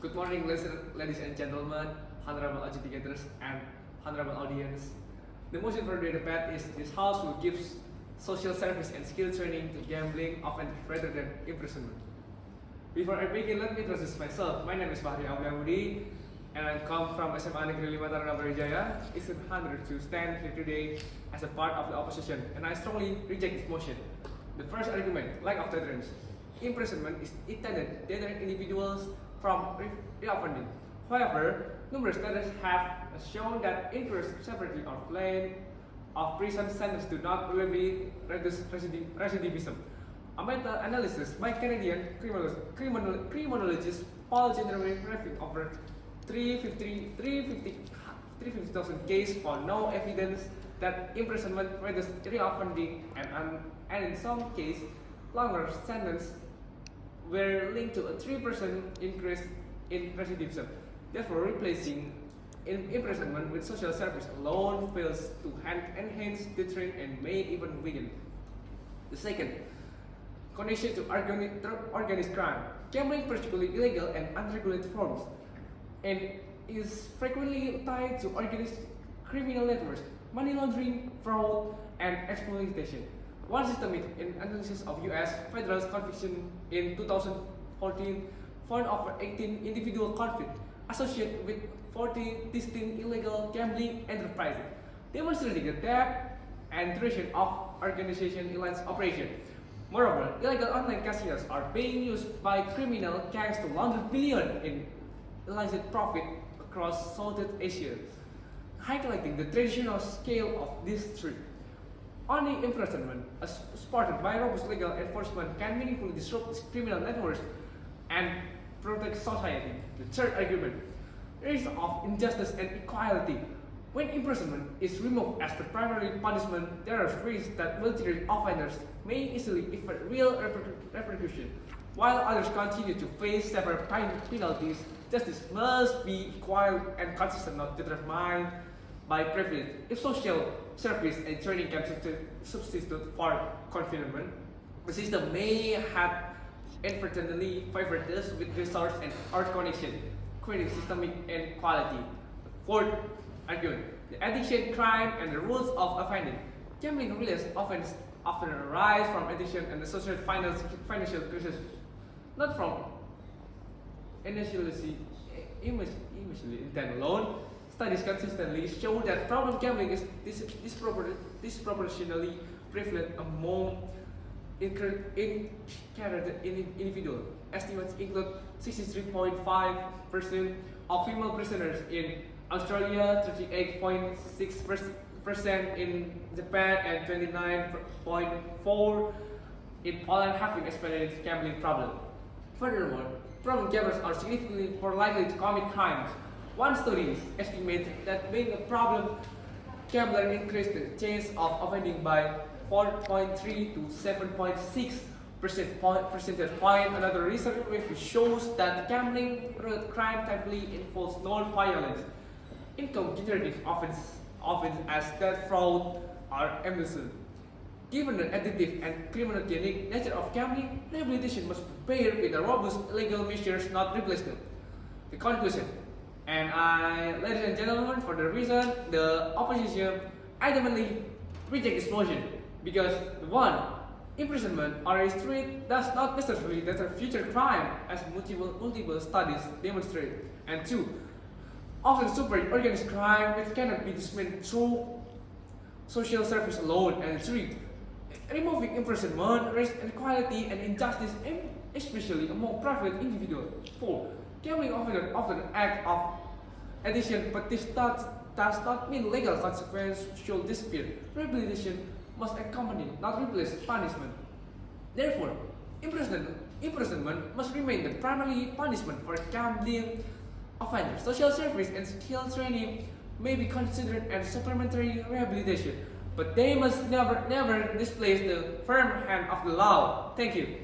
Good morning, ladies and gentlemen, honorable educators and honorable audience. The motion for the debate is this House will give social service and skill training to gambling offense rather than imprisonment. Before I begin, let me introduce myself. My name is Fahri, Budi, and I come from SMA NEGERI TARUNA BRAWIJAYA. It's an honor to stand here today as a part of the opposition, and I strongly reject this motion. The first argument, lack of deterrence. Imprisonment is intended to deter individuals from reoffending. However, numerous studies have shown that increased severity or length of prison sentences do not really reduce recidivism. A meta-analysis by Canadian criminologist Paul Generally reviewed over 350,000 cases found no evidence that imprisonment reduces reoffending, and in some cases, longer sentences were linked to a 3% increase in recidivism. Therefore, replacing imprisonment with social service alone fails to enhance deterrence and may even weaken. The second, connection to organized crime. Gambling, particularly illegal and unregulated forms, and is frequently tied to organized criminal networks, money laundering, fraud, and exploitation. One systematic analysis of U.S. federal conviction in 2014 found over 18 individual conflicts associated with 40 distinct illegal gambling enterprises, demonstrating the depth and duration of organization illicit operation. Moreover, illegal online casinos are being used by criminal gangs to launder billions in illicit profit across Southeast Asia, highlighting the traditional scale of this threat. Only imprisonment, supported by robust legal enforcement, can meaningfully disrupt these criminal networks and protect society. The third argument, risk of injustice and equality. When imprisonment is removed as the primary punishment, there is risk that multi-rate offenders may easily evade real repercussion. While others continue to face severe penalties, justice must be equal and consistent, not determined by privilege. If social service and training can substitute for confinement, the system may have inadvertently favored those with resource and art connection, creating systemic inequality. Fourth argument, the addiction, crime, and the rules of offending. Gambling related offenses often arise from addiction and the social financial crisis, not from initially intent alone. Studies consistently show that problem gambling is disproportionately prevalent among incarcerated individuals. Estimates include 63.5% of female prisoners in Australia, 38.6% in Japan, and 29.4% in Poland having experienced gambling problem. Furthermore, problem gamblers are significantly more likely to commit crimes. One study estimates that being a problem gambler increased the chance of offending by 4.3 to 7.6 percentage point. Another research review shows that gambling-related crime typically involves non-violence, income-generating offenses as theft, fraud, or embezzlement. Given the addictive and criminogenic nature of gambling, rehabilitation must be paired with a robust legal measures, not replace them. The conclusion. Ladies and gentlemen, for the reason the opposition adamantly reject this motion, because one, imprisonment or restraint does not necessarily deter future crime, as multiple studies demonstrate, and two, often super organized crime which cannot be dismantled through social service alone, and three, removing imprisonment risks inequality and injustice, especially among private individuals. Four, gambling often act of addiction, but this does not mean legal consequences should disappear. Rehabilitation must accompany, not replace, punishment. Therefore, imprisonment must remain the primary punishment for gambling offenders. Social service and skill training may be considered as supplementary rehabilitation, but they must never displace the firm hand of the law. Thank you.